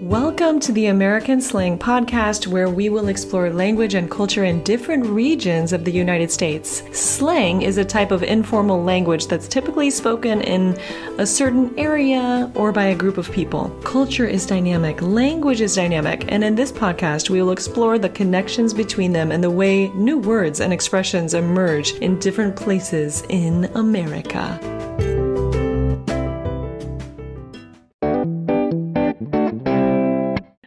Welcome to the American Slang podcast, where we will explore language and culture in different regions of the United States. Slang is a type of informal language that's typically spoken in a certain area or by a group of people. Culture is dynamic, language is dynamic, and in this podcast, we will explore the connections between them and the way new words and expressions emerge in different places in America.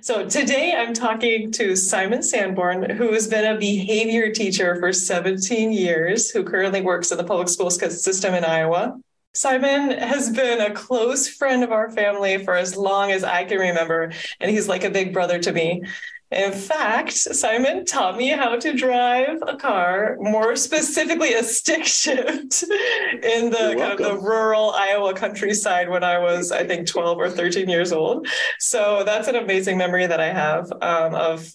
So today I'm talking to Symon Sanborn, who has been a behavior teacher for 17 years, who currently works in the public school system in Iowa. Symon has been a close friend of our family for as long as I can remember, and he's like a big brother to me. In fact, Symon taught me how to drive a car, more specifically a stick shift, in the kind of the rural Iowa countryside when I was, I think, 12 or 13 years old. So that's an amazing memory that I have of,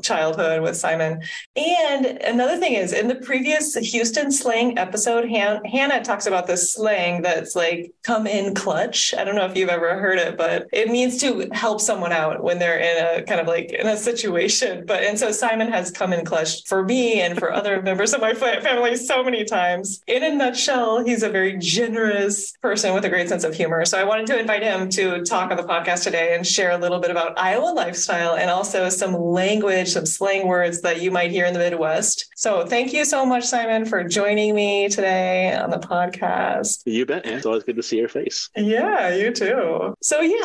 childhood with Symon. And another thing is, in the previous Houston slang episode, Hannah talks about this slang that's like, come in clutch. I don't know if you've ever heard it, but it means to help someone out when they're in a kind of like in a situation. And so Symon has come in clutch for me and for other members of my family so many times. In a nutshell, he's a very generous person with a great sense of humor. So I wanted to invite him to talk on the podcast today and share a little bit about Iowa lifestyle and also some language, some slang words that you might hear in the Midwest. So thank you so much, Symon, for joining me today on the podcast. You bet. It's always good to see your face. Yeah, you too. So you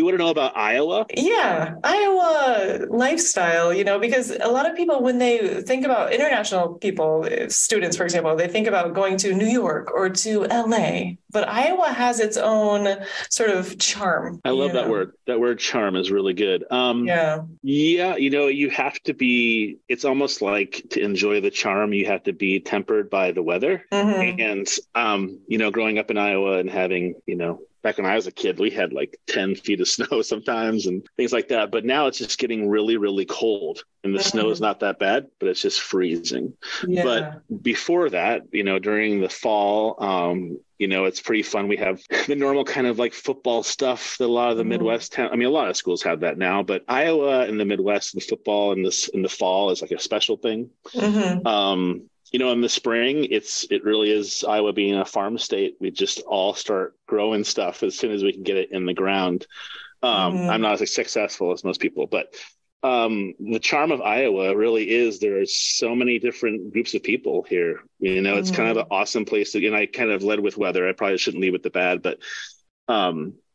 want to know about Iowa? Yeah, Iowa lifestyle, because a lot of people, when they think about international people, students, for example, they think about going to New York or to LA, but Iowa has its own sort of charm. I love that word. That word charm is really good. Yeah, you have to be, it's almost like to enjoy the charm, you have to be tempered by the weather. Mm-hmm. And, growing up in Iowa and having, back when I was a kid, we had like 10 feet of snow sometimes and things like that. But now it's just getting really, really cold and the snow is not that bad, but it's just freezing. Yeah. But before that, during the fall, it's pretty fun. We have the normal kind of like football stuff that a lot of the Midwest a lot of schools have that now, but Iowa and the Midwest and football in the fall is like a special thing. Mm-hmm. In the spring, it really is Iowa being a farm state. We just all start growing stuff as soon as we can get it in the ground. I'm not as successful as most people, but the charm of Iowa really is there are so many different groups of people here. It's kind of an awesome place to, I kind of led with weather. I probably shouldn't lead with the bad, but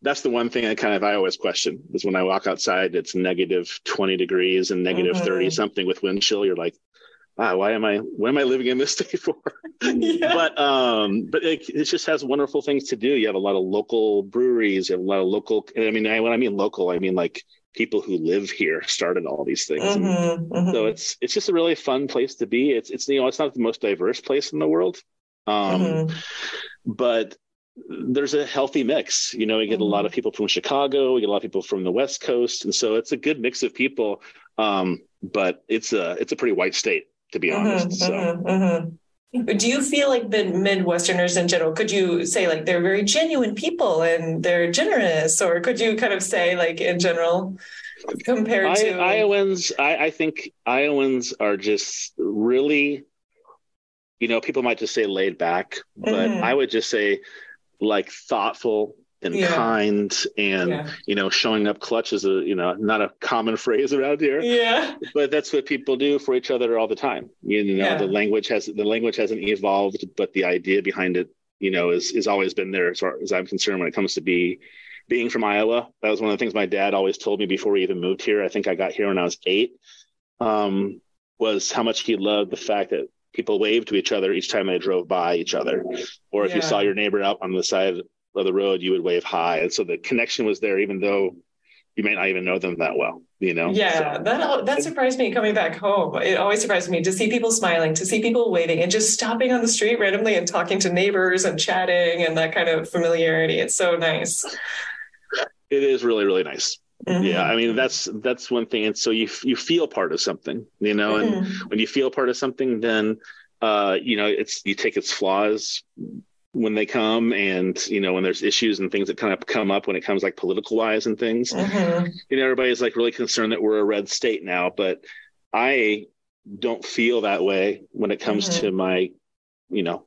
that's the one thing I always question is when I walk outside, it's negative 20 degrees and negative 30 something with wind chill. You're like, wow, what am I living in this state for? Yeah. But it just has wonderful things to do. You have a lot of local breweries, you have a lot of local, when I mean local, I mean like people who live here started all these things. So it's just a really fun place to be. It's not the most diverse place in the world. But there's a healthy mix. We get a lot of people from Chicago, we get a lot of people from the West Coast. And so it's a good mix of people. But it's a pretty white state, to be honest. Do you feel like the Midwesterners in general, could you say like they're very genuine people and they're generous, or could you kind of say like in general compared to Iowans? I think Iowans are just really, people might just say laid back, but I would just say like thoughtful and kind and, showing up clutch is not a common phrase around here. Yeah. But that's what people do for each other all the time. The language hasn't evolved, but the idea behind it, is always been there as far as I'm concerned when it comes to being from Iowa. That was one of the things my dad always told me before we even moved here. I think I got here when I was 8, was how much he loved the fact that people waved to each other each time they drove by each other. Or if you saw your neighbor out on the side of the road, you would wave hi. And so the connection was there, even though you may not even know them that well, Yeah, so. That surprised me coming back home. It always surprised me to see people smiling, to see people waving and just stopping on the street randomly and talking to neighbors and chatting and that kind of familiarity. It's so nice. It is really, really nice. Yeah, that's one thing. And so you feel part of something, and when you feel part of something, then, you take its flaws when they come, and when there's issues and things that kind of come up when it comes like political wise and things. Everybody's like really concerned that we're a red state now, but I don't feel that way when it comes to my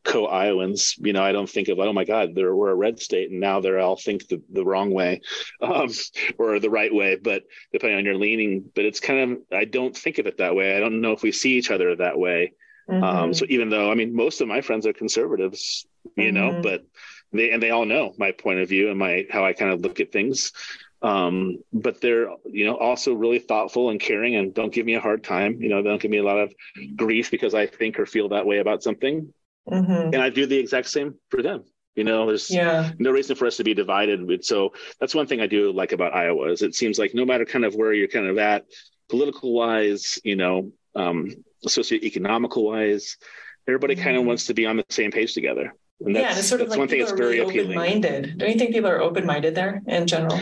co-Iowans. I don't think of, oh my God, we're a red state and now they're all think the wrong way, or the right way, but depending on your leaning. But it's kind of, I don't think of it that way. I don't know if we see each other that way. So even though, most of my friends are conservatives, but they all know my point of view and how I kind of look at things. But they're, also really thoughtful and caring and don't give me a hard time. They don't give me a lot of grief because I think or feel that way about something. And I do the exact same for them. There's no reason for us to be divided. So that's one thing I do like about Iowa is it seems like no matter kind of where you're kind of at political wise, socioeconomical wise, everybody kind of wants to be on the same page together. And that's, it's sort of like one thing that's very appealing. Open-minded. Don't you think people are open-minded there in general?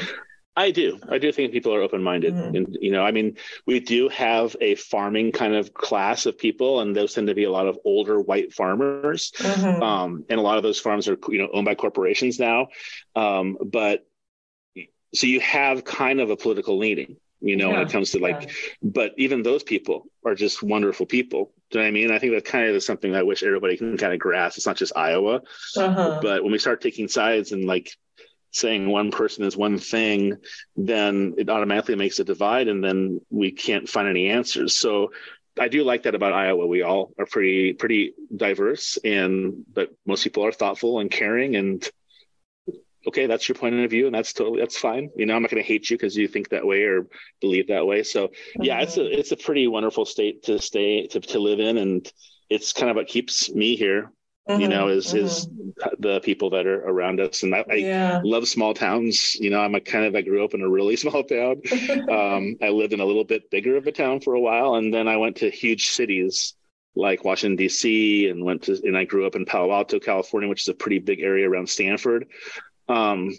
I do think people are open-minded. And, we do have a farming kind of class of people, and those tend to be a lot of older white farmers. And a lot of those farms are, owned by corporations now. But so you have kind of a political leaning, when it comes to but even those people are just wonderful people. Do you know what I mean? I think that kind of is something that I wish everybody can kind of grasp. It's not just Iowa, but when we start taking sides and saying one person is one thing, then it automatically makes a divide, and then we can't find any answers. So I do like that about Iowa. We all are pretty diverse, but most people are thoughtful and caring, and okay, that's your point of view, and that's fine. I'm not going to hate you because you think that way or believe that way. So yeah, it's a pretty wonderful state to live in, and it's kind of what keeps me here. Is the people that are around us. And I love small towns. I grew up in a really small town. I lived in a little bit bigger of a town for a while. And then I went to huge cities like Washington, D.C. and I grew up in Palo Alto, California, which is a pretty big area around Stanford. I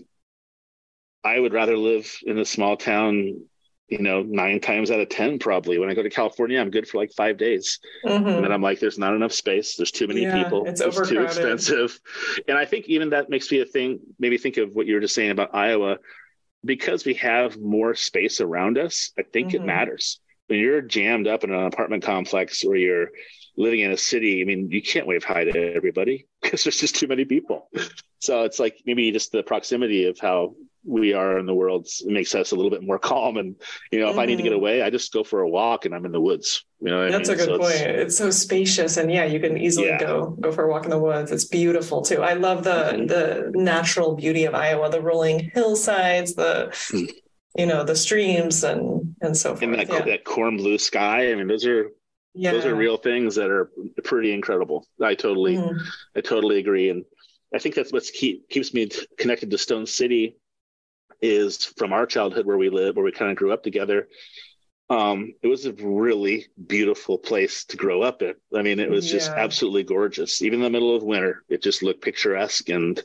would rather live in a small town 9 times out of 10, probably. When I go to California, I'm good for like 5 days. And then I'm like, there's not enough space. There's too many people. It's too expensive. And I think even that makes me maybe think of what you were just saying about Iowa, because we have more space around us. I think it matters. When you're jammed up in an apartment complex or you're living in a city, you can't wave hi to everybody because there's just too many people. So it's like maybe just the proximity of how we are in the world makes us a little bit more calm. And, if I need to get away, I just go for a walk and I'm in the woods. That's a good point. It's so spacious, and you can easily go for a walk in the woods. It's beautiful too. I love the natural beauty of Iowa, the rolling hillsides, the streams and so forth. And that corn blue sky. Those are real things that are pretty incredible. I totally agree. And I think that's what keeps me connected to Stone City is from our childhood where we kind of grew up together. It was a really beautiful place to grow up in. It was just absolutely gorgeous. Even in the middle of winter, it just looked picturesque. And,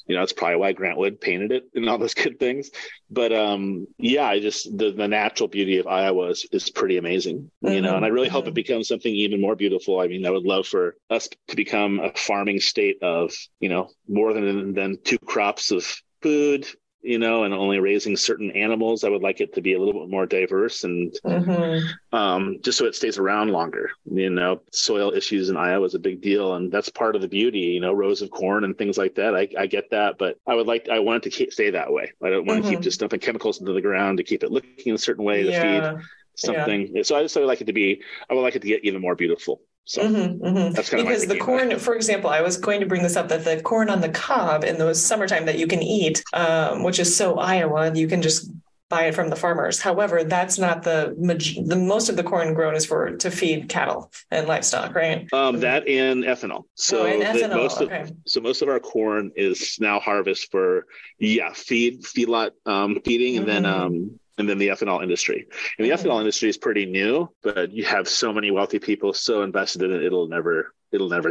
that's probably why Grant Wood painted it and all those good things. But the natural beauty of Iowa is pretty amazing, and I really hope it becomes something even more beautiful. I would love for us to become a farming state of, more than 2 crops of food, and only raising certain animals. I would like it to be a little bit more diverse and just so it stays around longer. Soil issues in Iowa is a big deal, and that's part of the beauty, rows of corn and things like that. I get that, but I want it to stay that way. I don't want to keep just dumping chemicals into the ground to keep it looking a certain way to feed something. So I would like it to get even more beautiful. So that's kind of because the corn, for example, I was going to bring this up, that the corn on the cob in the summertime that you can eat, which is so Iowa, you can just buy it from the farmers. However, that's not the most of the corn grown is to feed cattle and livestock, right? That and ethanol. So most of our corn is now harvest for feedlot feeding, and then the ethanol industry. And the ethanol industry is pretty new, but you have so many wealthy people so invested in it, it'll never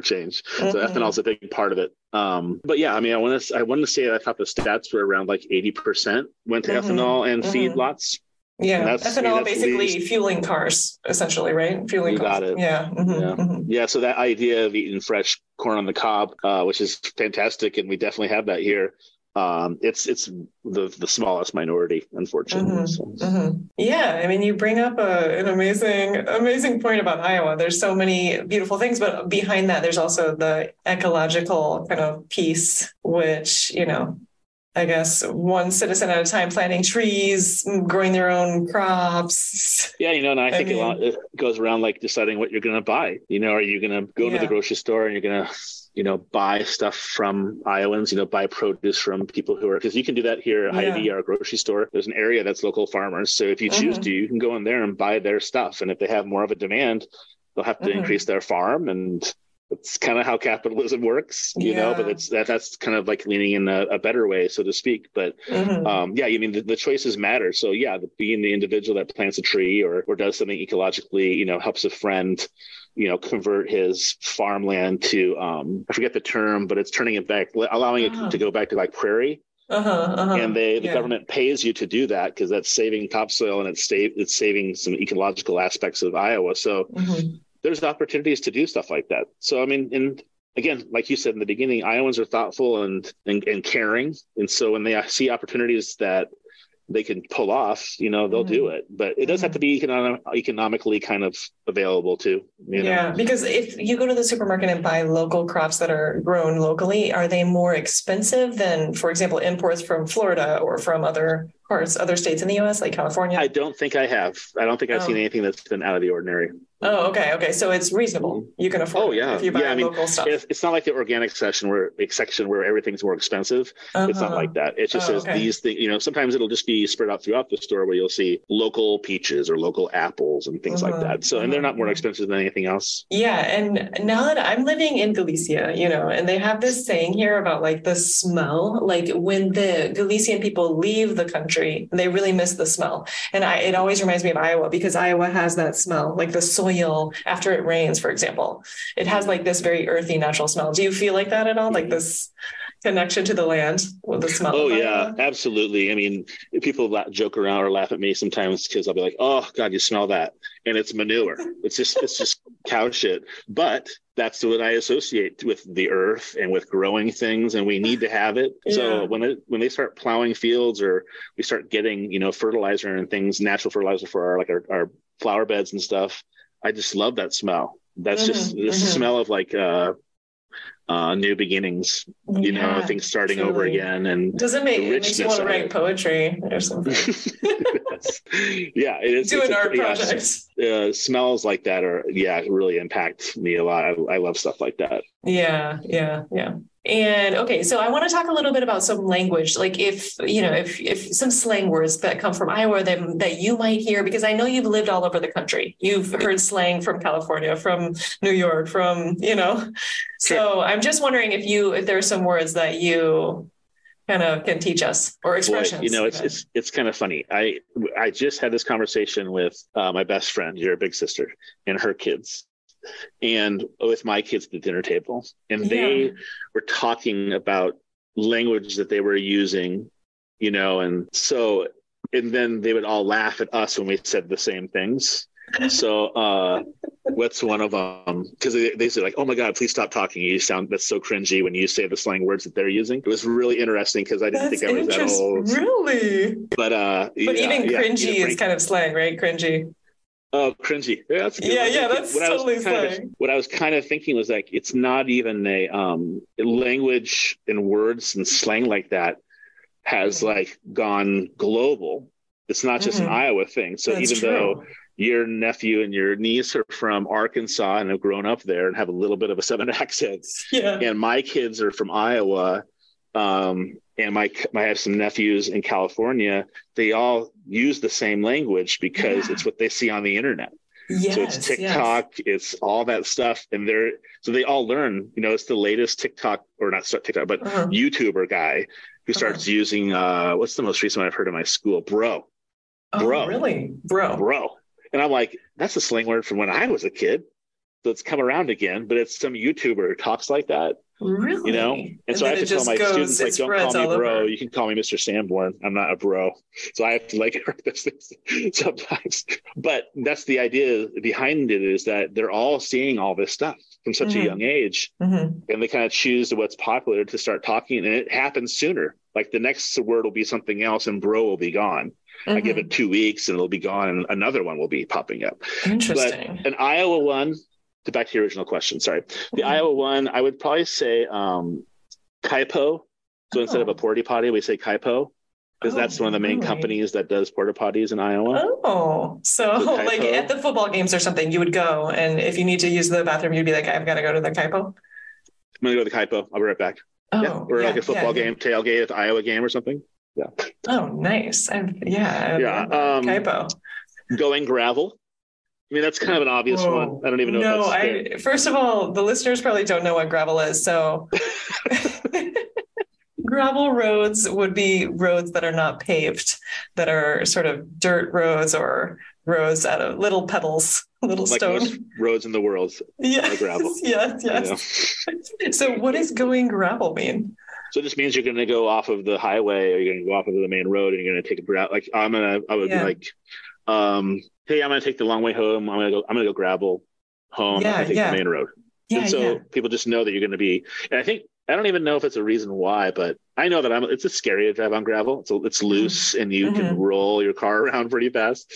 change. So ethanol is a big part of it. But yeah, I wanted to say that I thought the stats were around like 80% went to ethanol and feedlots. Yeah. Ethanol basically fueling cars, essentially, right? Fueling you cars. got it. Yeah. Yeah. So that idea of eating fresh corn on the cob, which is fantastic, and we definitely have that here. It's the smallest minority, unfortunately. Yeah, I mean, you bring up an amazing point about Iowa. There's so many beautiful things, but behind that, there's also the ecological kind of piece, which, I guess one citizen at a time planting trees, growing their own crops. Yeah, and I think it goes around like deciding what you're going to buy. Are you going to go to the grocery store and you're going to buy stuff from Iowans, buy produce from people because you can do that here at Hy-Vee, our grocery store. There's an area that's local farmers. So if you choose to, you can go in there and buy their stuff. And if they have more of a demand, they'll have to increase their farm. And it's kind of how capitalism works, but that's kind of like leaning in a better way, so to speak. But the choices matter. So being the individual that plants a tree or does something ecologically, helps a friend, convert his farmland to, I forget the term, but it's turning it back, allowing it to go back to like prairie. And the government pays you to do that because that's saving topsoil and it's saving some ecological aspects of Iowa. So there's opportunities to do stuff like that. So, I mean, and again, like you said in the beginning, Iowans are thoughtful and caring. And so when they see opportunities that they can pull off, they'll do it. But it does have to be economically kind of available too. Because if you go to the supermarket and buy local crops that are grown locally, are they more expensive than, for example, imports from Florida or from other states in the U.S., like California? I don't think I have. I don't think I've seen anything that's been out of the ordinary. Oh, okay. So it's reasonable. You can afford it if you buy local stuff. It's not like the organic section where everything's more expensive. It's not like that. It just says these things, sometimes it'll just be spread out throughout the store where you'll see local peaches or local apples and things like that. So, and they're not more expensive than anything else. Yeah. And now that I'm living in Galicia, and they have this saying here about like the smell, like when the Galician people leave the country, they really miss the smell. And it always reminds me of Iowa because Iowa has that smell, like the soil after it rains, for example. It has like this very earthy, natural smell. Do you feel like that at all? Like this connection to the land with the smell? Oh, yeah, absolutely. I mean, people joke around or laugh at me sometimes because I'll be like, oh, God, you smell that. And it's manure. It's just cow shit. But that's what I associate with the earth and with growing things, and we need to have it. Yeah. So when they start plowing fields or we start getting, fertilizer and things, natural fertilizer for our flower beds and stuff, I just love that smell. That's just the smell of like new beginnings, things starting over again. And it makes you want to write poetry or something. Yeah, it is. Do an art project. Smells like that really impact me a lot. I love stuff like that. Yeah. And okay, so I want to talk a little bit about some language, like if some slang words that come from Iowa that you might hear, because I know you've lived all over the country. You've heard slang from California, from New York, Sure. So I'm just wondering if there are some words that you kind of can teach us or expressions. Boy, it's kind of funny. I just had this conversation with my best friend, your big sister, and her kids. And with my kids at the dinner table, and they were talking about language that they were using, and then they would all laugh at us when we said the same things. So what's one of them? Because they say like, oh my God, please stop talking. That's so cringy when you say the slang words that they're using. It was really interesting because I didn't think I was that old. Really? But even cringy is kind of slang, right? Cringy. Oh, cringy. Yeah, that's good. That's totally slang. What I was kind of thinking was like, it's not even a language and words and slang like that has like gone global. It's not just an Iowa thing. So that's even though your nephew and your niece are from Arkansas and have grown up there and have a little bit of a Southern accent, and my kids are from Iowa, and I have some nephews in California, they all use the same language because it's what they see on the internet. Yes, so it's TikTok, it's all that stuff. And they all learn, it's the latest TikTok, or not TikTok, but YouTuber guy who starts using, what's the most recent one I've heard in my school? Bro. Really? Bro. And I'm like, that's a slang word from when I was a kid. So it's come around again, but it's some YouTuber who talks like that. Really? You know? And so I have to tell my students, like, don't call me bro. You can call me Mr. Sanborn. I'm not a bro. So I have to like correct those things sometimes. But that's the idea behind it, is that they're all seeing all this stuff from such a young age. And they kind of choose what's popular to start talking. And it happens sooner. Like the next word will be something else and bro will be gone. I give it 2 weeks and it'll be gone and another one will be popping up. Interesting. But an Iowa one, back to your original question, sorry. The Iowa one, I would probably say Kaipo. So instead of a Porta Potty, we say Kaipo, because that's one of the main companies that does Porta Potties in Iowa. So like at the football games or something, you would go, and if you need to use the bathroom, you'd be like, I've got to go to the Kaipo. I'm going to go to the Kaipo. I'll be right back. Or like a football game, tailgate at the Iowa game or something. Yeah. Oh, nice. Kaipo. Going gravel. I mean, that's kind of an obvious one. I don't even know if that's first of all, the listeners probably don't know what gravel is. So gravel roads would be roads that are not paved, that are sort of dirt roads or roads out of little pebbles, little like stone. Most roads in the world. Gravel. Yes. You know? So what does going gravel mean? So this means you're going to go off of the highway, or you're going to go off of the main road, and you're going to take a gravel. Like I would be like, hey, I'm going to take the long way home. I'm going to go gravel home. I'm going to take the main road. And so people just know that you're going to be, and I don't even know if it's a reason why, but I know that it's a scary to drive on gravel. So it's loose and you can roll your car around pretty fast.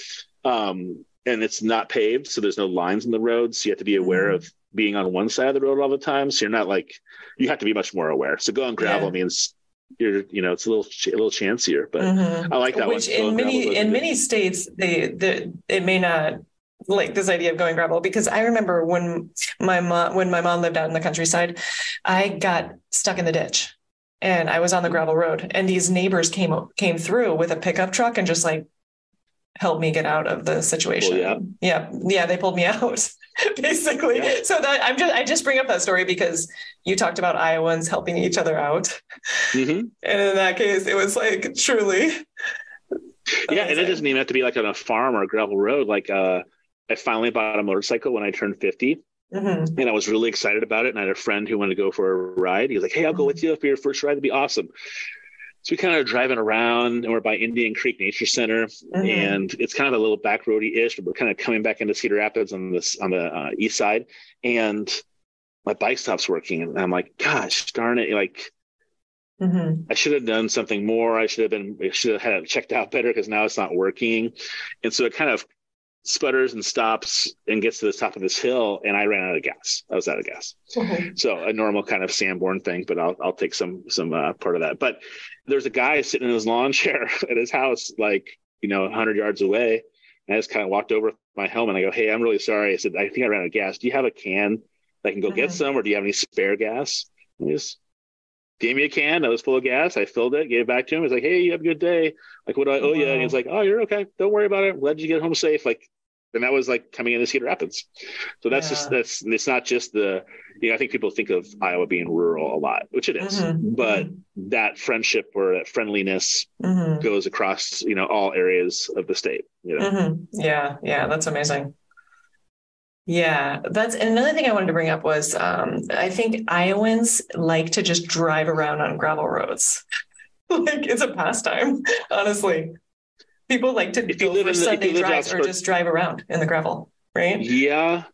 And it's not paved. So there's no lines in the road. So you have to be aware of being on one side of the road all the time. So you're not like, you have to be much more aware. So going gravel means it's a little chancier, but I like that. Which in many states, it may not like this idea of going gravel, because I remember when my mom lived out in the countryside, I got stuck in the ditch and I was on the gravel road, and these neighbors came through with a pickup truck and just like helped me get out of the situation. They pulled me out basically. So that I just bring up that story because you talked about Iowans helping each other out. And in that case, it was like truly. And it doesn't even have to be like on a farm or a gravel road. Like I finally bought a motorcycle when I turned 50. And I was really excited about it. And I had a friend who wanted to go for a ride. He was like, hey, I'll go with you for your first ride. That'd be awesome. So we kind of driving around, and we're by Indian Creek Nature Center, and it's kind of a little back roady-ish, but we're kind of coming back into Cedar Rapids on the east side, and my bike stops working, and I'm like, gosh, darn it! Like, I should have done something more. I should have had it checked out better, because now it's not working, and so it kind of sputters and stops and gets to the top of this hill, and I ran out of gas. I was out of gas. So a normal kind of Sanborn thing, but I'll take some part of that. But there's a guy sitting in his lawn chair at his house, like, 100 yards away. And I just kind of walked over with my helmet. And I go, hey, I'm really sorry. I said, I think I ran out of gas. Do you have a can that I can go get some, or do you have any spare gas? And he just gave me a can that was full of gas. I filled it, gave it back to him. He's like, hey, you have a good day. Like, what do I owe you? And he's like, oh, you're okay. Don't worry about it. I'm glad you get home safe. Like, and that was like coming into Cedar Rapids. So it's not just I think people think of Iowa being rural a lot, which it is, but that friendship or that friendliness goes across, all areas of the state, Yeah. That's amazing. Yeah. That's another thing I wanted to bring up was, I think Iowans like to just drive around on gravel roads. Like it's a pastime, honestly. People like to go for Sunday drives or just drive around in the gravel, right? Yeah,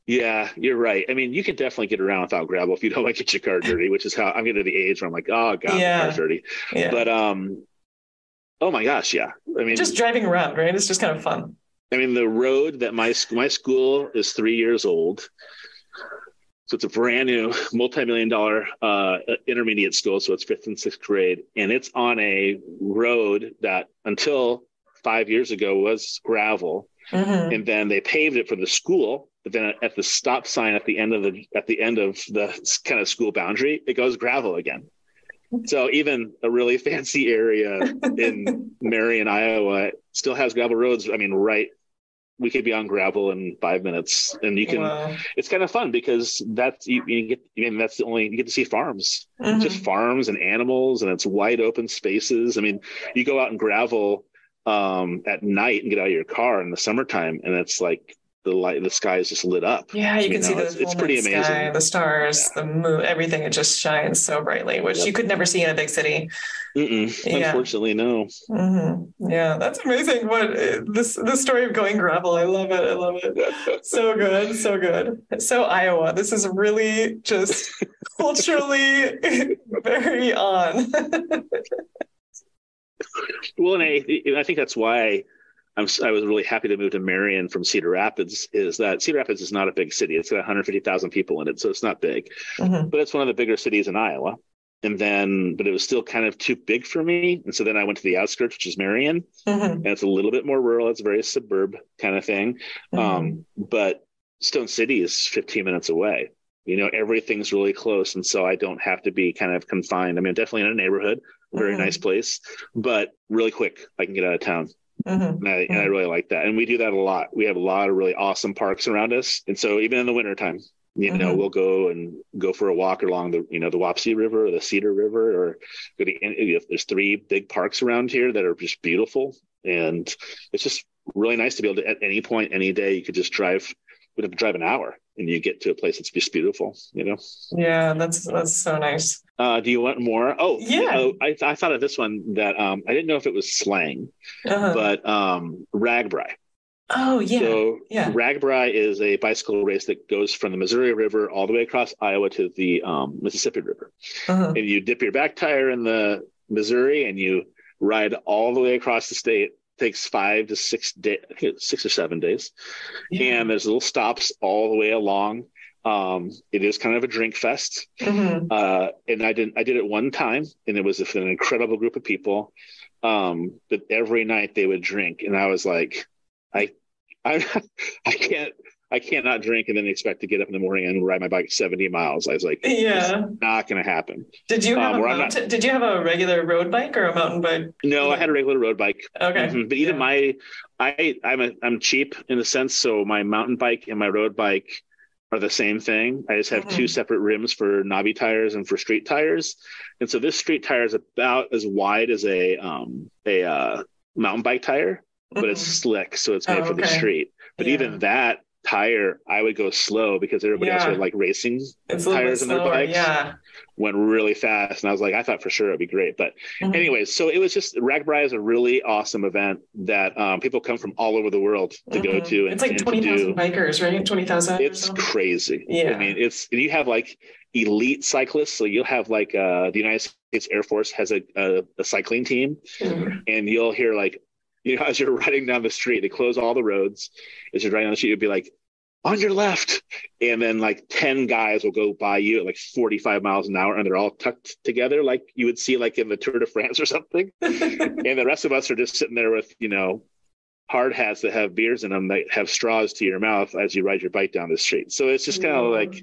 you're right. I mean, you can definitely get around without gravel if you don't like get your car dirty, which is how I'm getting to the age where I'm like, oh God, my car's dirty. But oh my gosh, I mean, just driving around, right? It's just kind of fun. I mean, the road that my school is 3 years old. So it's a brand new multi-million-dollar intermediate school. So it's 5th and 6th grade. And it's on a road that until 5 years ago was gravel. And then they paved it for the school. But then at the stop sign at the end of the kind of school boundary, it goes gravel again. So even a really fancy area in Marion, Iowa still has gravel roads. I mean, we could be on gravel in 5 minutes, and you can, it's kind of fun because that's, you get to see farms, just farms and animals, and it's wide open spaces. I mean, you go out and gravel at night and get out of your car in the summertime, and it's like the sky is just lit up. Yeah, you can see the it's pretty amazing. Sky, the stars, the moon, everything. It just shines so brightly, which you could never see in a big city. Unfortunately, no. Yeah, that's amazing. What the story of going gravel. I love it. I love it. So good. So good. So Iowa. This is really just culturally very on. Well, and I think that's why I was really happy to move to Marion from Cedar Rapids, is that Cedar Rapids is not a big city. It's got 150,000 people in it, so it's not big. But it's one of the bigger cities in Iowa. But it was still kind of too big for me. And so then I went to the outskirts, which is Marion. And it's a little bit more rural. It's a very suburb kind of thing. But Stone City is 15 minutes away. Everything's really close. And so I don't have to be kind of confined. I mean, definitely in a neighborhood, very nice place, but really quick, I can get out of town. And I really like that. And we do that a lot. We have a lot of really awesome parks around us. And so even in the wintertime, we'll go for a walk along the Wapsie River or the Cedar River, or there's 3 big parks around here that are just beautiful. And it's just really nice to be able to, at any point, any day, you could just drive. We'd have to drive an hour and you get to a place that's just beautiful, Yeah, that's so nice. Do you want more? Oh, yeah. I thought of this one that I didn't know if it was slang, but ragbri. Oh, yeah. So ragbri is a bicycle race that goes from the Missouri River all the way across Iowa to the Mississippi River. And you dip your back tire in the Missouri and you ride all the way across the state. Takes 5 to 6 days, 6 or 7 days. And there's little stops all the way along. It is kind of a drink fest. And I did it one time, and it was with an incredible group of people. But every night they would drink, and I was like, I can't not drink and then expect to get up in the morning and ride my bike 70 miles. I was like, it's not going to happen. Did you have Did you have a regular road bike or a mountain bike? No, I had a regular road bike. Okay. But even I'm cheap in a sense. So my mountain bike and my road bike are the same thing. I just have 2 separate rims for knobby tires and for street tires. And so this street tire is about as wide as a mountain bike tire, but it's slick. So it's made for the street. But even that tire, I would go slow because everybody else had like racing tires in their bikes. Went really fast, and I was like, I thought for sure it'd be great. But anyways, so it was just, ragbri is a really awesome event that people come from all over the world to go to. It's like 20,000 bikers, right? 20,000. It's crazy. I mean, you have like elite cyclists. So you'll have like the United States Air Force has a cycling team, and you'll hear like, as you're riding down the street, they close all the roads. As you're riding down the street, you'll be like, on your left. And then like 10 guys will go by you at like 45 miles an hour, and they're all tucked together like you would see like in the Tour de France or something. And the rest of us are just sitting there with, hard hats that have beers in them that have straws to your mouth as you ride your bike down the street. So it's just kind of like,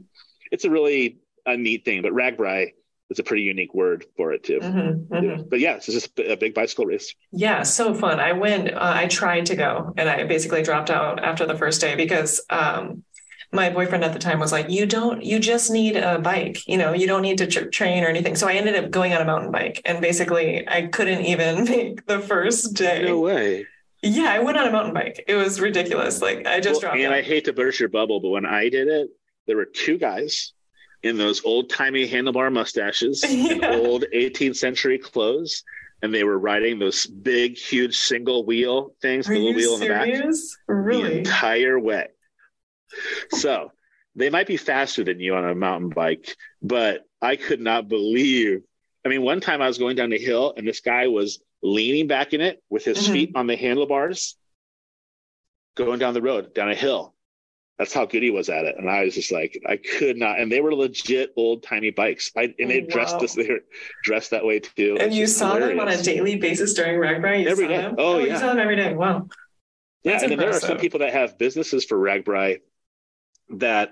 it's a neat thing. But ragbri, it's a pretty unique word for it too. But it's just a big bicycle race. Yeah, so fun. I went, I tried to go, and I basically dropped out after the first day because my boyfriend at the time was like, you just need a bike, you don't need to train or anything. So I ended up going on a mountain bike, and basically I couldn't even make the first day. No way. Yeah, I went on a mountain bike. It was ridiculous. Like I just dropped out. And I hate to burst your bubble, but when I did it, there were 2 guys in those old-timey handlebar mustaches and old 18th century clothes, and they were riding those big, huge single wheel things, the little wheel in the back, the entire way. So they might be faster than you on a mountain bike, but I could not believe. I mean, one time I was going down the hill, and this guy was leaning back in it with his feet on the handlebars, going down the road, down a hill. That's how good he was at it. And I was just like, I could not. And they were legit old timey bikes. They dressed they were dressed that way too. And you saw them on a daily basis during ragbri? Every day. Oh, yeah. You saw them every day. Wow. That's and then there are some people that have businesses for ragbri that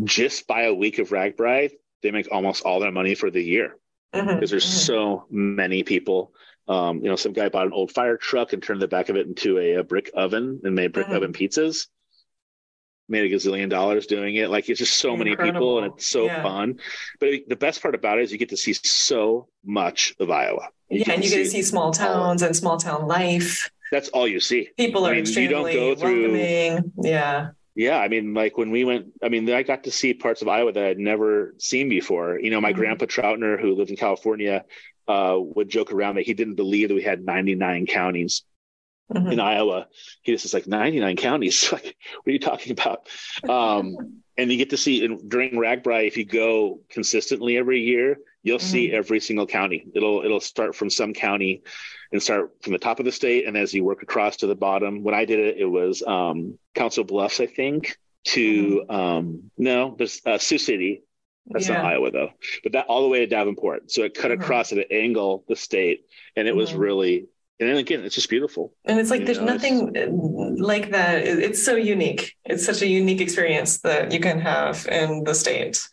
just by a week of ragbri, they make almost all their money for the year because there's so many people. Some guy bought an old fire truck and turned the back of it into a brick oven and made brick oven pizzas. Made $1 gazillion doing it. Like, it's just so many people, and it's so fun. But the best part about it is you get to see so much of Iowa. And you get to see small towns and small town life. that's all you see. People are you don't go through welcoming. Yeah. Yeah, I mean, like when we went, I got to see parts of Iowa that I'd never seen before. My grandpa Troutner, who lived in California, would joke around that he didn't believe that we had 99 counties in Iowa. He was just like, 99 counties? Like, what are you talking about? And you get to see during Ragbri, if you go consistently every year, you'll see every single county. It'll start from some county and start from the top of the state. And as you work across to the bottom, when I did it, it was Council Bluffs, I think, to no, there's Sioux City. That's not Iowa though, but that all the way to Davenport. So it cut across at an angle the state, and it was really. And then again, it's just beautiful. And it's like there's nothing like that. It's so unique. It's such a unique experience that you can have in the state.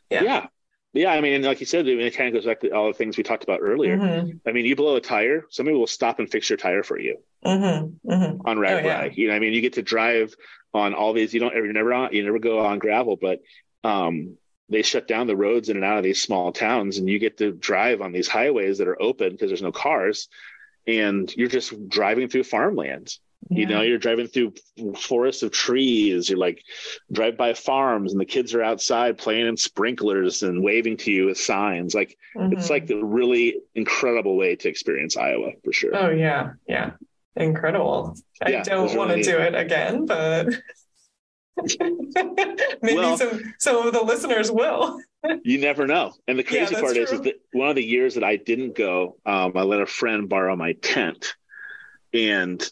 Yeah. Yeah. I mean, and like you said, it kind of goes back to all the things we talked about earlier. I mean, you blow a tire, somebody will stop and fix your tire for you on Ragbri. You get to drive on all these. You never go on gravel, but they shut down the roads in and out of these small towns, and you get to drive on these highways that are open because there's no cars. And you're just driving through farmland. You're driving through forests of trees. You're like drive by farms, and the kids are outside playing in sprinklers and waving to you with signs. Like it's like a really incredible way to experience Iowa for sure. Oh yeah, incredible. I don't want to do it again, but maybe some of the listeners will. You never know. And the crazy part is that one of the years that I didn't go, I let a friend borrow my tent, and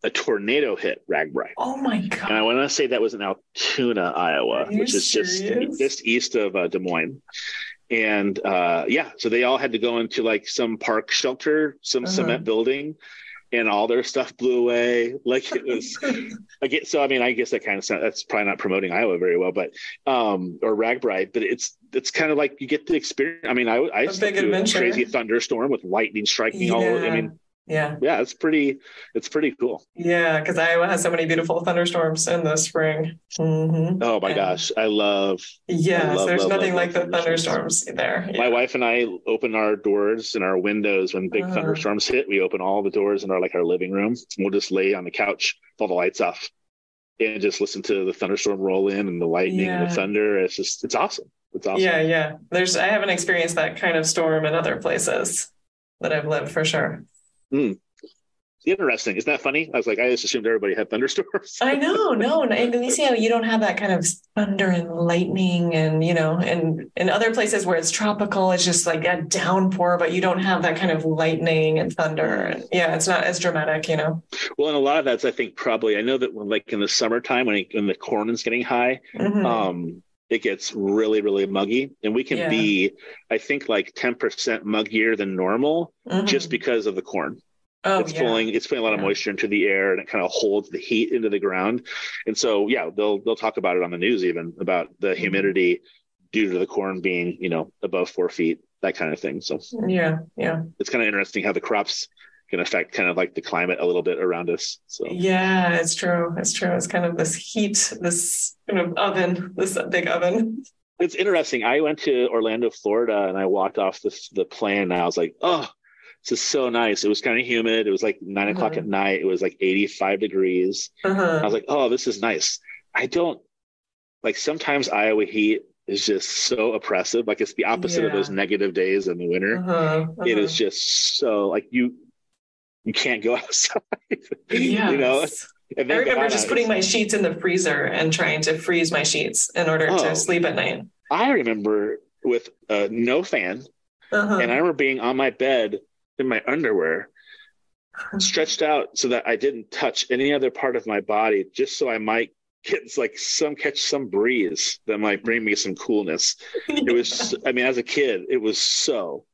a tornado hit Ragbri. Oh my God. And I want to say that was in Altoona, Iowa, which is just east of Des Moines. And so they all had to go into like some park shelter, some cement building, and all their stuff blew away. Like it was like so. I mean, I guess that kind of that's probably not promoting Iowa very well, but or Ragbri, but it's kind of like you get the experience. I mean, I slept through a crazy thunderstorm with lightning striking all over. I mean, it's pretty cool. Yeah, because Iowa has so many beautiful thunderstorms in the spring. Oh my gosh, I love there's nothing like the thunderstorms there. My wife and I open our doors and our windows when big thunderstorms hit. We open all the doors in our living room, and we'll just lay on the couch with all the lights off and just listen to the thunderstorm roll in and the lightning and the thunder. It's awesome. It's awesome. I haven't experienced that kind of storm in other places that I've lived for sure. Interesting. Isn't that funny? I was like, I just assumed everybody had thunderstorms. I know, no. In Indonesia, you don't have that kind of thunder and lightning, and and in other places where it's tropical, it's just like a downpour, but you don't have that kind of lightning and thunder. And it's not as dramatic, Well, and a lot of that's, I think, probably, I know that when, like in the summertime, when the corn is getting high, it gets really, really muggy, and we can be, I think, like 10% muggier than normal just because of the corn. It's pulling a lot of moisture into the air, and it kind of holds the heat into the ground. And so, they'll talk about it on the news, even about the humidity due to the corn being, above 4 feet, that kind of thing. So it's kind of interesting how the crops can affect kind of like the climate a little bit around us. So it's true. It's kind of this heat, this kind of oven, this big oven. It's interesting. I went to Orlando, Florida, and I walked off the plane, and I was like, oh, this is so nice. It was kind of humid. It was like 9 o'clock at night. It was like 85 degrees. I was like, oh, this is nice. I don't like, sometimes Iowa heat is just so oppressive. Like it's the opposite of those negative days in the winter. It is just so like you can't go outside, And I remember just putting my sheets in the freezer and trying to freeze my sheets in order to sleep at night. I remember with no fan, and I remember being on my bed in my underwear, stretched out so that I didn't touch any other part of my body, just so I might catch some breeze that might bring me some coolness. It was, I mean, as a kid, it was so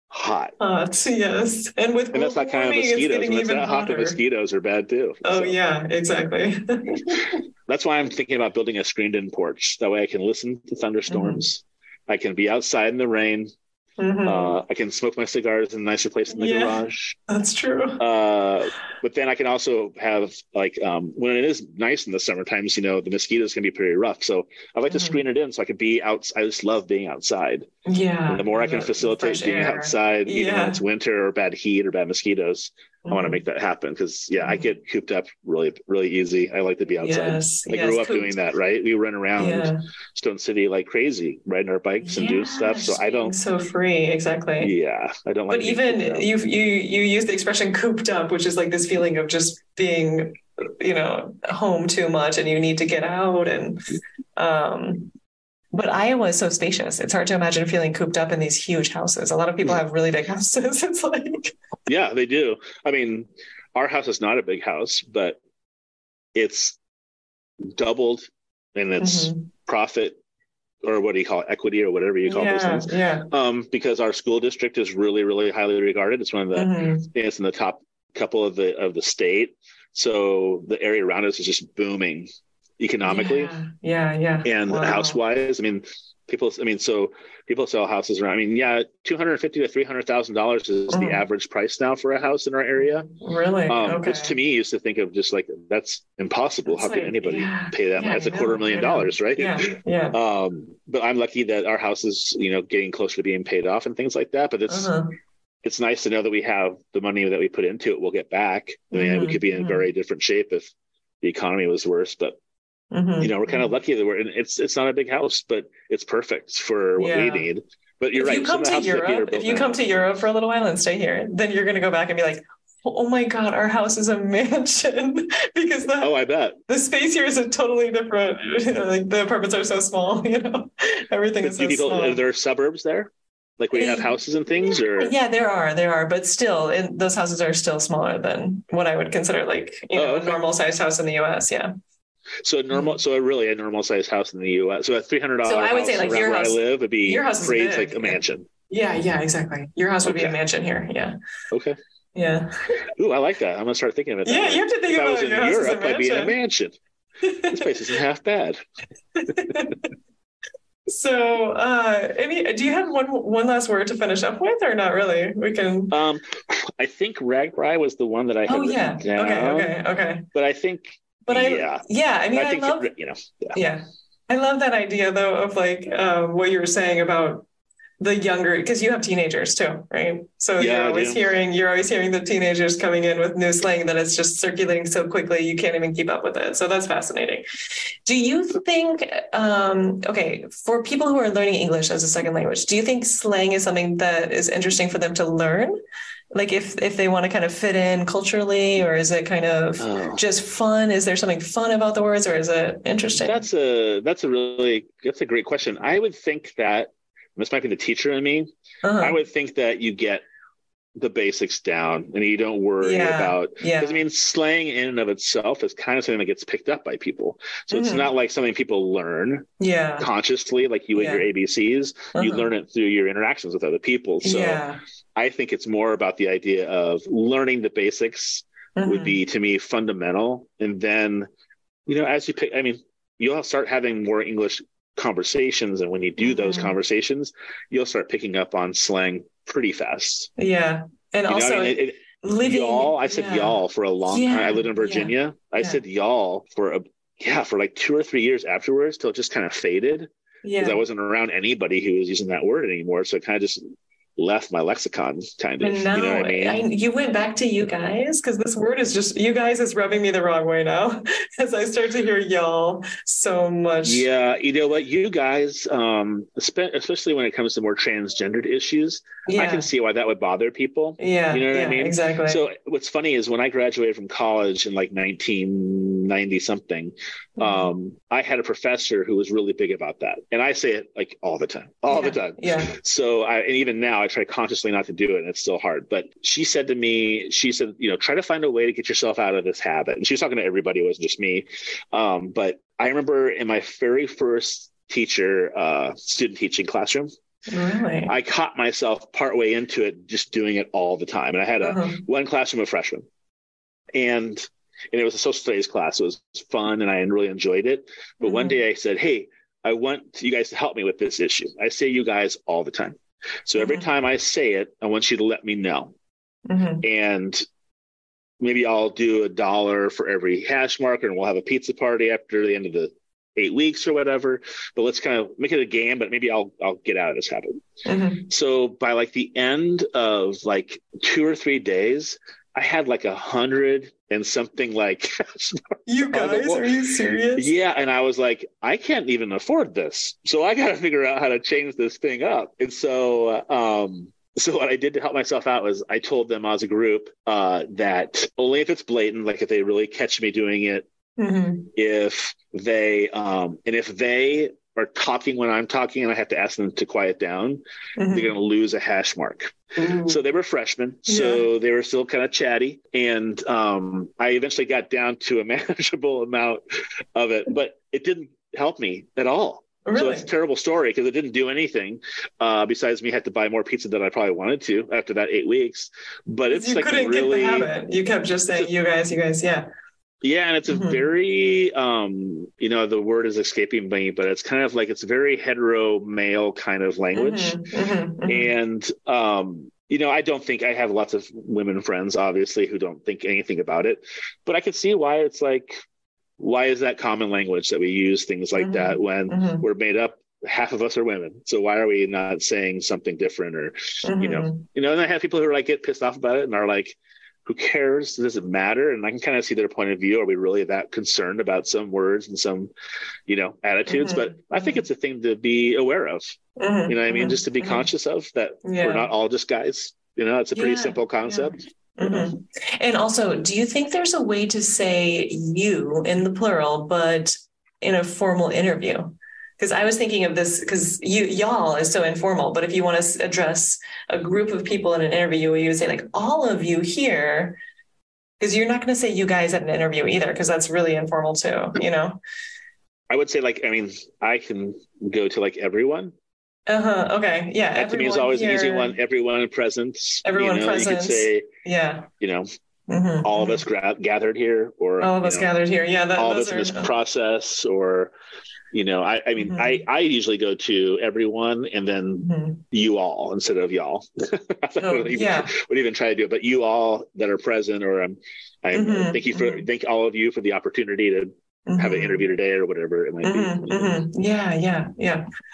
hot. Yes. And that's not kind of mosquitoes. When it's that hot, the mosquitoes are bad too. Oh, yeah, exactly. That's why I'm thinking about building a screened-in porch. That way I can listen to thunderstorms. I can be outside in the rain. I can smoke my cigars in a nicer place in the garage. That's true. But then I can also have like when it is nice in the summer times, the mosquitoes can be pretty rough. So I like to screen it in so I can be out. I just love being outside. Yeah. And the more I can facilitate being outside, even when it's winter or bad heat or bad mosquitoes, I want to make that happen because I get cooped up really, really easy. I like to be outside. I grew up doing that, right? We run around Stone City like crazy, riding our bikes and doing stuff. So I don't so free. Exactly. Yeah. I don't like, but even you use the expression cooped up, which is like this feeling of just being, home too much and you need to get out. And, but Iowa is so spacious. It's hard to imagine feeling cooped up in these huge houses. A lot of people have really big houses. It's like, yeah, they do. I mean, our house is not a big house, but it's doubled in its profit, or what do you call it, equity, or whatever you call those things. Yeah. Because our school district is really, really highly regarded. It's one of the it's in the top couple of the state. So the area around us is just booming economically. Yeah. And house wise, people sell houses around. $250,000 to $300,000 is the average price now for a house in our area. Really? Which to me used to think of just like, that's impossible. How can anybody pay that much? That's $250,000, right? Yeah. But I'm lucky that our house is, getting closer to being paid off and things like that. But it's nice to know that we have the money that we put into it, we'll get back. We could be in very different shape if the economy was worse, but we're kind of lucky that it's not a big house, but it's perfect for what we need. But you're right. If you come to Europe for a little while and stay here, then you're going to go back and be like, oh my God, our house is a mansion because I bet the space here is a totally different, like the apartments are so small, everything is so small. Are there suburbs there? Like where you have houses and things, or? Yeah, there are, but still those houses are still smaller than what I would consider like, a normal sized house in the US. Yeah. So really a normal sized house in the U.S. So a $300 so I would house say like your where house, I live would be your house is like a mansion. Yeah, exactly. Your house would be a mansion here. Yeah. Okay. Yeah. Ooh, I like that. I'm gonna start thinking about that. Yeah, you have to think about your house as a mansion. I'd be in a mansion. This place isn't half bad. So, do you have one last word to finish up with, or not really? We can. I think Ragbri was the one that I had written down. Okay. But I think. I love that idea though of like what you were saying about the younger, because you have teenagers too, right? So you're always hearing the teenagers coming in with new slang that it's just circulating so quickly you can't even keep up with it. So that's fascinating. Do you think, for people who are learning English as a second language, do you think slang is something that is interesting for them to learn? Like if they want to kind of fit in culturally, or is it kind of just fun? Is there something fun about the words, or is it interesting? That's a great question. I would think that, this might be the teacher in me, I would think that you get the basics down and you don't worry about, because slang in and of itself is kind of something that gets picked up by people. So it's not like something people learn consciously, like you and your ABCs. You learn it through your interactions with other people. So I think it's more about the idea of learning the basics would be, to me, fundamental. And then, as you pick, you'll start having more English conversations. And when you do those conversations, you'll start picking up on slang pretty fast. Yeah. And also y'all, I said y'all for a long time. I lived in Virginia. I said y'all for like 2 or 3 years afterwards, till it just kind of faded. Because I wasn't around anybody who was using that word anymore. So it kind of just left my lexicon, kind of. No, you know what I mean? You went back to you guys, because this word is just, you guys is rubbing me the wrong way now as I start to hear y'all so much. Yeah, you know what, you guys, especially when it comes to more transgendered issues, I can see why that would bother people. Yeah, you know what I mean? Exactly. So what's funny is when I graduated from college in like 1990 something, I had a professor who was really big about that, and I say it like all the time. Yeah. So and even now I try consciously not to do it, and it's still hard. But she said to me, try to find a way to get yourself out of this habit. And she was talking to everybody, it wasn't just me. But I remember in my very first student teaching classroom, really? I caught myself partway into it, just doing it all the time. And I had one classroom of freshmen, and it was a social studies class. It was fun, and I really enjoyed it. But one day I said, hey, I want you guys to help me with this issue. I say you guys all the time. So every time I say it, I want you to let me know. And maybe I'll do $1 for every hash marker, and we'll have a pizza party after the end of the 8 weeks or whatever. But let's kind of make it a game, but maybe I'll get out of this habit. So by like the end of like 2 or 3 days, I had like 100 and something like. You guys, are you serious? Yeah. And I was like, I can't even afford this. So I got to figure out how to change this thing up. And so, so what I did to help myself out was I told them as a group that only if it's blatant, like if they really catch me doing it, if they are talking when I'm talking and I have to ask them to quiet down, they're going to lose a hash mark. So they were freshmen, so they were still kind of chatty. And I eventually got down to a manageable amount of it, but it didn't help me at all. Really? So it's a terrible story because it didn't do anything besides me had to buy more pizza than I probably wanted to after that 8 weeks. But it's like couldn't really get the habit. You kept just saying, you guys, yeah. Yeah, and it's a very, the word is escaping me, but it's kind of like it's a very hetero male kind of language. And, I don't think I have lots of women friends, obviously, who don't think anything about it. But I could see why it's like, why is that common language that we use things like that when we're made up? Half of us are women. So why are we not saying something different? Or, and I have people who are like get pissed off about it and are like, who cares? Does it matter? And I can kind of see their point of view. Are we really that concerned about some words and some, attitudes? But I think it's a thing to be aware of. You know what I mean? Just to be conscious of that we're not all just guys. It's a pretty simple concept. And also, do you think there's a way to say you in the plural, but in a formal interview? Because I was thinking of this because y'all is so informal, but if you want to address a group of people in an interview, you would say like all of you here, because you're not going to say you guys at an interview either, because that's really informal too, I would say I can go to like everyone. Okay. Yeah. That to me is always an easy one. Everyone present. Everyone present. You could say, all of us gathered here, or all of us gathered here. Yeah. All of us in this process, or, I usually go to everyone and then you all instead of y'all. Would even try to do it, but you all that are present, or thank all of you for the opportunity to have an interview today or whatever it might be. Yeah.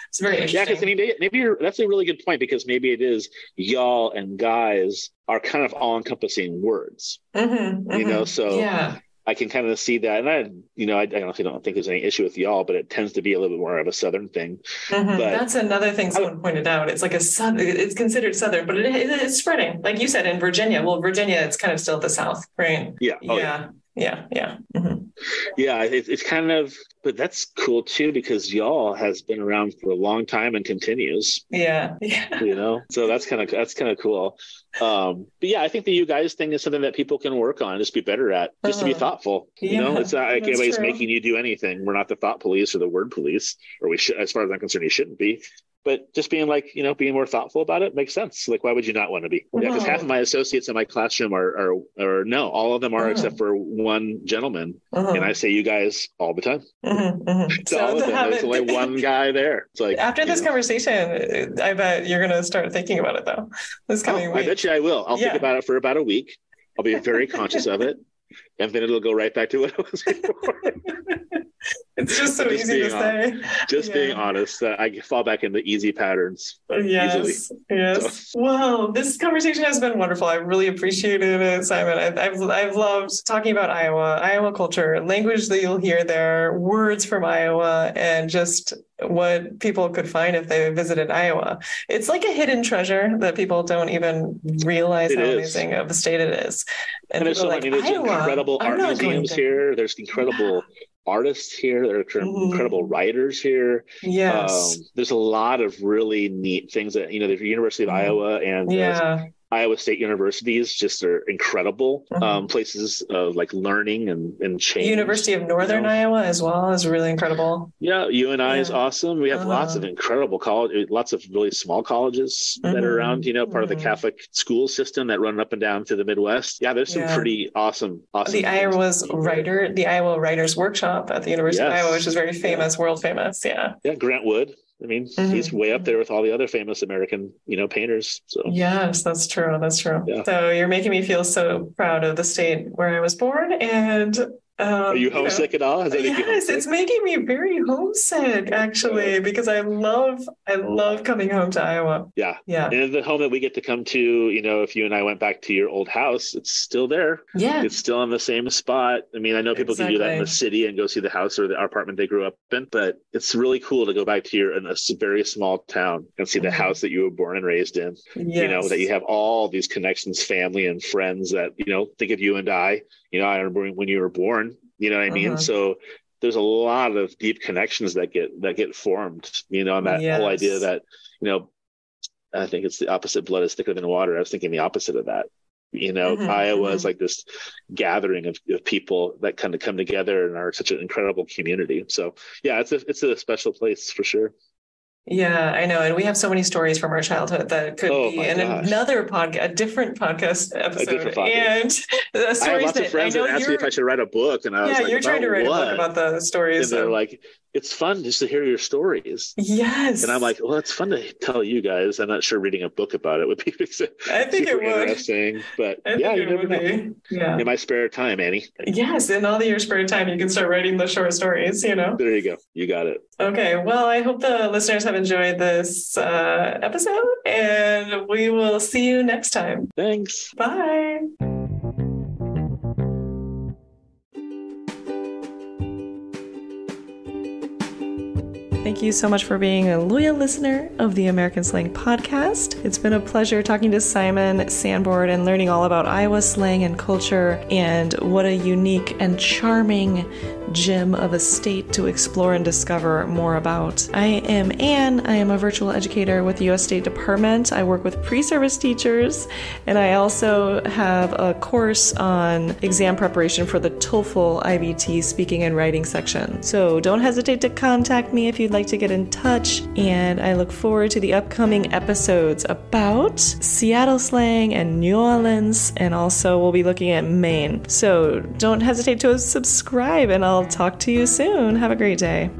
It's very interesting. Yeah, because maybe that's a really good point, because maybe it is y'all and guys are kind of all encompassing words. So I can kind of see that. And I honestly don't think there's any issue with y'all, but it tends to be a little bit more of a Southern thing. But that's another thing someone pointed out. It's like it's considered Southern, but it's spreading. Like you said, in Virginia. Well, Virginia, it's kind of still the South, right? Yeah. Yeah. Yeah, it's kind of, but that's cool too, because y'all has been around for a long time and continues. Yeah. So that's kind of cool. But yeah, I think the you guys thing is something that people can work on, just be better at, just to be thoughtful. It's not like anybody's making you do anything. We're not the thought police or the word police, or we should, as far as I'm concerned, you shouldn't be. But just being like, being more thoughtful about it makes sense. Like, why would you not want to be? Yeah, because half of my associates in my classroom are no, all of them are except for one gentleman. And I say you guys all the time. So all of them, there's only one guy there. It's like, after this conversation, I bet you're going to start thinking about it, though, this coming week. I bet you I will. I'll think about it for about a week. I'll be very conscious of it. And then it'll go right back to what it was before. It's just so easy to say. Being honest, I fall back into easy patterns easily. Yes. So. Well, this conversation has been wonderful. I really appreciated it, Simon. I've loved talking about Iowa culture, language that you'll hear there, words from Iowa, and just what people could find if they visited Iowa. It's like a hidden treasure that people don't even realize how amazing of a state it is. And there's there's incredible art museums here. There's incredible artists here. There are incredible writers here. Yes. There's a lot of really neat things that, the University of Iowa and Iowa State universities just are incredible places of like learning and change. University of Northern Iowa as well is really incredible. Yeah, UNI is awesome. We have lots of incredible lots of really small colleges that are around, part of the Catholic school system that run up and down to the Midwest. Yeah, there's some pretty awesome. The Iowa Writers Workshop at the University of Iowa, which is very famous, world famous. Yeah. Yeah, Grant Wood. I mean, he's way up there with all the other famous American, painters. So yes, that's true. Yeah. So you're making me feel so proud of the state where I was born, and Are you homesick at all? Yes, it's making me very homesick, actually, because I love coming home to Iowa. Yeah. Yeah. And the home that we get to come to, if you and I went back to your old house, it's still there. Yeah. It's still in the same spot. I mean, I know people can do that in the city and go see the house or the apartment they grew up in, but it's really cool to go back to in a very small town and see the house that you were born and raised in. Yes. That you have all these connections, family and friends that, think of you and I remember when you were born, you know what I mean? So there's a lot of deep connections that get formed, and that whole idea that, I think it's the opposite, blood is thicker than water. I was thinking the opposite of that. Iowa is like this gathering of people that kind of come together and are such an incredible community. So yeah, it's a special place for sure. Yeah, I know. And we have so many stories from our childhood that could be in another podcast, a different podcast episode. And the stories I have lots of friends that asked me if I should write a book. And I was like, you're trying to write a book about the stories. And they're like, it's fun just to hear your stories. Yes. And I'm like, well, it's fun to tell you guys. I'm not sure reading a book about it would be I think it would. Interesting. But yeah, you never know. Yeah. In my spare time, Annie. Yes. In all of your spare time, you can start writing the short stories, There you go. You got it. Okay. Well, I hope the listeners have enjoyed this episode, and we will see you next time. Thanks. Bye. Thank you so much for being a loyal listener of the American Slang Podcast. It's been a pleasure talking to Symon, Sanborn, and learning all about Iowa slang and culture, and what a unique and charming gem of a state to explore and discover more about. I am Anne. I am a virtual educator with the U.S. State Department. I work with pre-service teachers, and I also have a course on exam preparation for the TOEFL IBT speaking and writing section. So don't hesitate to contact me if you'd like to get in touch, and I look forward to the upcoming episodes about Seattle slang and New Orleans, and also we'll be looking at Maine. So don't hesitate to subscribe, and I'll talk to you soon. Have a great day.